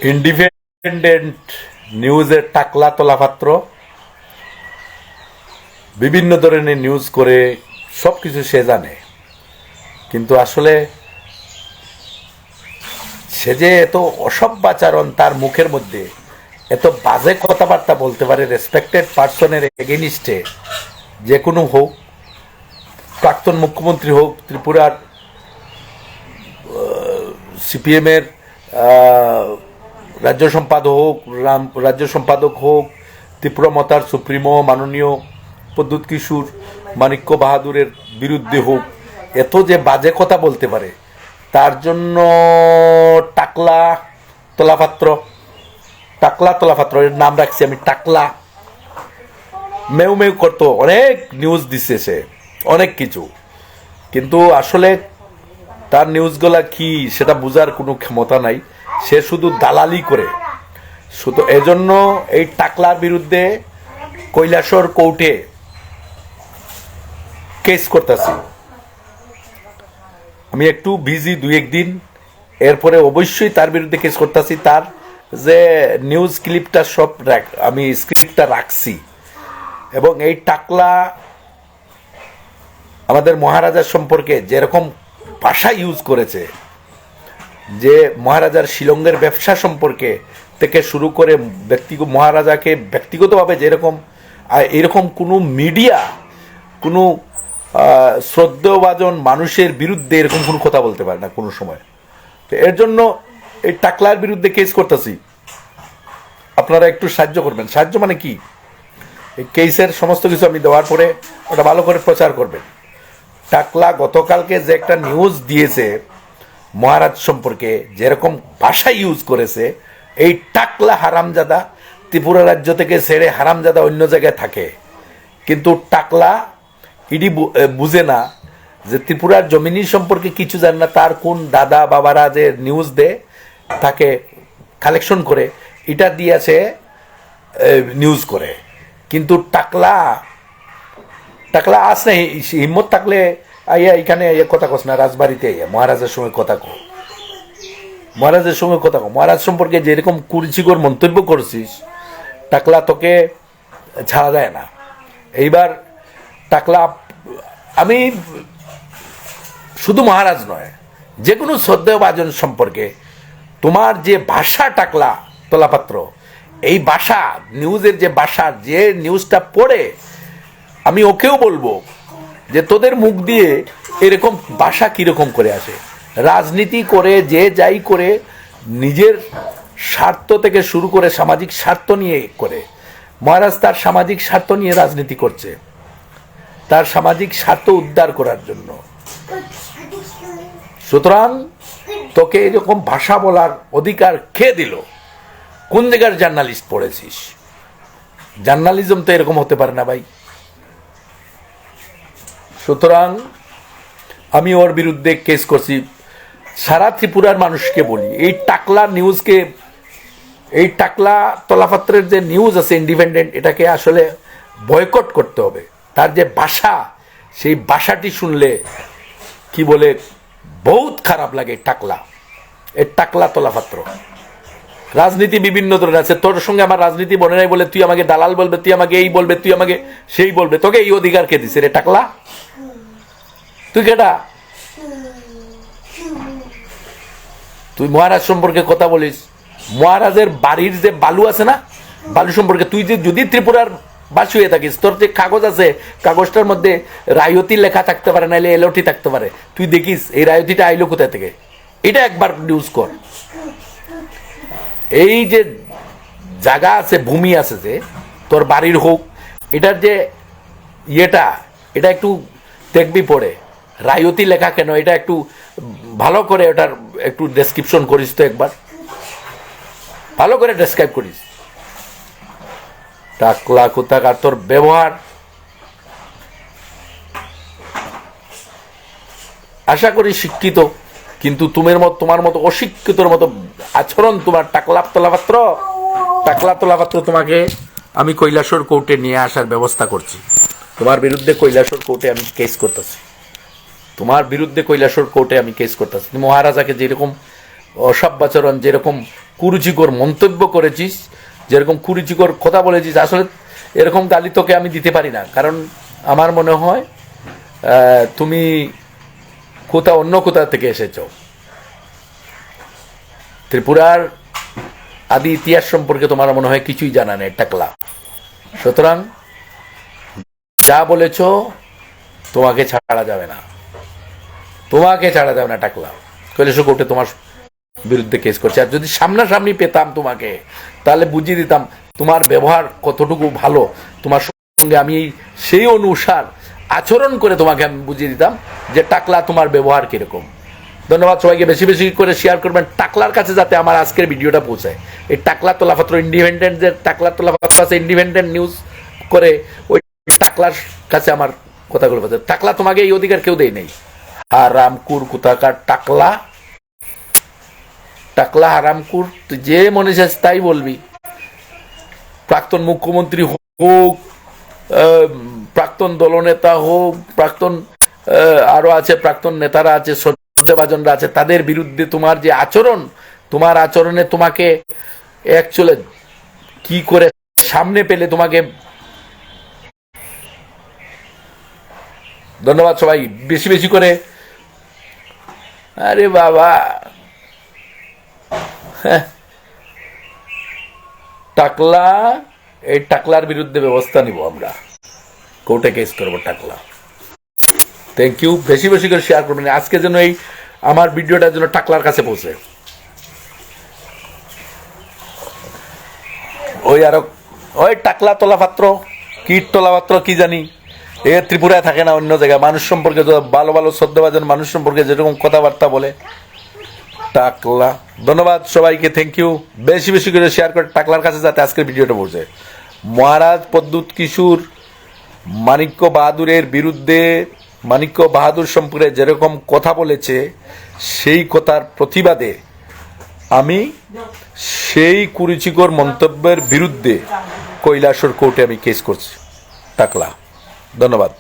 Independent নিউজের টাকলা তোলাপাত্র বিভিন্ন ধরনের নিউজ করে সব কিছু সে জানে, কিন্তু আসলে সে যে এত অসভ্যাচরণ তার মুখের মধ্যে এত বাজে কথাবার্তা বলতে পারে রেসপেক্টেড পার্সনের এগেনিস্টে, যে কোনো হোক, প্রাক্তন মুখ্যমন্ত্রী হোক, ত্রিপুরার সিপিএমের রাজ্য সম্পাদক হোক, ত্রিপুরা মতার সুপ্রিমো মাননীয় প্রদ্যুৎ কিশোর মানিক্য বাহাদুরের বিরুদ্ধে হোক, এত যে বাজে কথা বলতে পারে, তার জন্য টাকলা তোলাপাত্র এর নাম রাখছি আমি। টাকলা মেউ মেউ করতো, অনেক নিউজ দিচ্ছে সে, অনেক কিছু, কিন্তু আসলে তার নিউজগুলা কি সেটা বোঝার কোনো ক্ষমতা নাই। সে শুধু দালালি করে, শুধু এজন্য এই টাকলার বিরুদ্ধে কৈলাসহর কোর্টে কেস করতেছি। আমি একটু বিজি 2-1 দিন, এরপরে অবশ্যই তার বিরুদ্ধে কেস করতেছি। তার যে নিউজ ক্লিপটা সব আমি স্ক্রিপ্টটা রাখছি, এবং এই টাকলা আমাদের মহারাজার সম্পর্কে যেরকম ভাষা ইউজ করেছে, যে মহারাজার শিলংয়ের ব্যবসা সম্পর্কে থেকে শুরু করে মহারাজাকে ব্যক্তিগতভাবে যেরকম, এরকম কোনো মিডিয়া কোনো শ্রদ্ধেয়ভাজন মানুষের বিরুদ্ধে এরকম কোনো কথা বলতে পারে না কোনো সময়। তো এর জন্য এই টাকলার বিরুদ্ধে কেস করতেছি, আপনারা একটু সাহায্য করবেন। সাহায্য মানে কি, এই কেসের সমস্ত কিছু আমি দেওয়ার পরে ওটা ভালো করে প্রচার করবেন। টাকলা গতকালকে যে একটা নিউজ দিয়েছে মহারাজ সম্পর্কে, যেরকম ভাষা ইউজ করেছে, এই টাকলা হারামজাদা ত্রিপুরা রাজ্য থেকে ছেড়ে হারামজাদা অন্য জায়গায় থাকে, কিন্তু টাকলা ইডি বুঝে না যে ত্রিপুরার জমিনী সম্পর্কে কিছু জানে না। তার কোন দাদা বাবারা যে নিউজ দেয় তাকে কালেকশন করে এটা দিয়েছে নিউজ করে, কিন্তু টাকলা আসে হিম্মত থাকলে আইয়া এখানে কথা কস না, রাজবাড়িতে আইয়া মহারাজের সঙ্গে কথা কো, মহারাজ সম্পর্কে যেরকম কুরুচিকর মন্তব্য করছিস, টাকলা তোকে ছাড়া দেয় না। এইবার টাকলা, আমি শুধু মহারাজ নয়, যে কোনো শ্রদ্ধেয়ভাজন সম্পর্কে তোমার যে ভাষা টাকলা তোলাপাত্র, এই ভাষা নিউজের যে ভাষা, যে নিউজটা পড়ে আমি ওকেও বলবো যে তোদের মুখ দিয়ে এরকম ভাষা কিরকম করে আসে। রাজনীতি করে যে যাই করে, নিজের স্বার্থ থেকে শুরু করে সামাজিক স্বার্থ নিয়ে করে। মহারাজ তার সামাজিক স্বার্থ নিয়ে রাজনীতি করছে, তার সামাজিক স্বার্থ উদ্ধার করার জন্য। সুতরাং তোকে এরকম ভাষা বলার অধিকার কে দিল? কোন জায়গার জার্নালিস্ট পড়েছিস? জার্নালিজম তো এরকম হতে পারে না ভাই। সুতরাং আমি ওর বিরুদ্ধে কেস করছি। সারা ত্রিপুরার মানুষকে বলি, এই টাকলা নিউজকে, এই টাকলা তোলাপাত্রের যে নিউজ আছে ইন্ডিপেন্ডেন্ট, এটাকে আসলে বয়কট করতে হবে। তার যে ভাষা, সেই ভাষাটি শুনলে কি বলে বহুত খারাপ লাগে। এই টাকলা তোলাপাত্র রাজনীতি বিভিন্ন ধরনের আছে। তোর সঙ্গে আমার রাজনীতি বনে নাই বলে তুই আমাকে দালাল বলবে, তুই আমাকে এই বলবে, তুই আমাকে সেই বলবে। তোকে এই অধিকার কে দিছে রে টাকলা? তুই কেটা? তুই মহারাজ সম্পর্কে কথা বলিস, মহারাজের বাড়ির যে বালু আছে না, বালু সম্পর্কে তুই যে যদি ত্রিপুরার বাসী হয়ে থাকিস, তোর যে কাগজ আছে, কাগজটার মধ্যে রায়তি লেখা থাকতে পারে, নাইলে এলওটি থাকতে পারে। তুই দেখিস এই রায়তিটা আইলো কোথায় থেকে, এটা একবার নিউজ কর। এই যে জায়গা আছে, ভূমি আছে যে তোর বাড়ির হোক, এটার যে ইয়েটা, এটা একটু দেখবি পড়ে, রায়তি লেখা কেন, এটা একটু ভালো করে ওটার একটু ডেসক্রিপশন করিস তো, একবার ভালো করে ডেসক্রাইব করিস। টাকলা কোথাকার, তোর ব্যবহার আশা করি শিক্ষিত, কিন্তু তোমার মতো অশিক্ষিতর মতো আচরণ তোমার। টাকলা তোলাপাত্র তোমাকে আমি কৈলাসহর কোর্টে নিয়ে আসার ব্যবস্থা করছি। তোমার বিরুদ্ধে কৈলাসহর কোর্টে আমি কেস করতেছি, মহারাজাকে যেরকম অসভ্যাচরণ, যেরকম কুরুচিকর মন্তব্য করেছিস, যেরকম কুরুচিকর কথা বলেছিস, আসলে এরকম গালি তোকে আমি দিতে পারি না, কারণ আমার মনে হয় তুমি অন্য কোথা থেকে এসেছো। ত্রিপুরার আদি ইতিহাস সম্পর্কে তোমার মনে হয় কিছুই জানা নেই টাকলা। সুতরাং যা বলেছ তোমাকে ছাড়া যাবে না, টাকলা। কৈলাসহর কোর্টে তোমার বিরুদ্ধে কেস করছে। আর যদি সামনাসামনি পেতাম তোমাকে, তাহলে বুঝিয়ে দিতাম তোমার ব্যবহার কতটুকু ভালো, তোমার সঙ্গে আমি সেই অনুসার আচরণ করে তোমাকে আমি বুঝিয়ে দিতাম যে টাকলা তোমার ব্যবহার কিরকম। ধন্যবাদ সবাইকে, বেশি বেশি করে শেয়ার করবেন টাকলার কাছে, যাতে আমার আজকের ভিডিওটা পৌঁছায়। এই টাকলা তোলাপাত্র ইন্ডিপেন্ডেন্ট, যে টাকলা তোলাপাত্র আছে ইন্ডিপেন্ডেন্ট নিউজ করে, ওই টাকলার কাছে আমার কথাগুলো পৌঁছায়। টাকলা তোমাকে এই অধিকার কেউ দেয় নেই। হারামকুর কোথাকার টাকলা, হারামকুর, তুই যে মনে চাস তাই বলবি। প্রাক্তন মুখ্যমন্ত্রী হোক, প্রাক্তন দলনেতা হোক, প্রাক্তন আরো আছে, প্রাক্তন নেতারা আছে, শ্রদ্ধাভাজনরা আছে, তাদের বিরুদ্ধে তোমার যে আচরণ, তোমার আচরণে তোমাকে অ্যাকচুয়ালি কি করে সামনে পেলে তোমাকে। ধন্যবাদ সবাই, বেশি বেশি করে। আরে বাবা, টাকলা, এই টাকলার বিরুদ্ধে ব্যবস্থা নিব আমরা, কোর্টে কেস করবো টাকলা। থ্যাংক ইউ, বেশি বেশি করে শেয়ার করবেন আজকে, যেন এই আমার ভিডিওটার জন্য টাকলার কাছে পৌঁছে। ওই টাকলা তোলাপাত্র, কীট তোলাপাত্র কি জানি, এ ত্রিপুরায় থাকে না, অন্য জায়গায় মানুষ সম্পর্কে, ভালো ভালো শ্রদ্ধাভাজন মানুষ সম্পর্কে যেরকম কথাবার্তা বলে টাকলা। ধন্যবাদ সবাইকে, থ্যাংক ইউ, বেশি বেশি করে শেয়ার করে টাকলার কাছে যাতে আজকের ভিডিওটা পৌঁছে। মহারাজ প্রদ্যুৎ কিশোর মানিক্য বাহাদুরের বিরুদ্ধে, মানিক্য বাহাদুর সম্পর্কে যেরকম কথা বলেছে, সেই কথার প্রতিবাদে আমি সেই কুরুচিকর মন্তব্যের বিরুদ্ধে কৈলাসহর কোর্টে আমি কেস করছি টাকলা। ধন্যবাদ।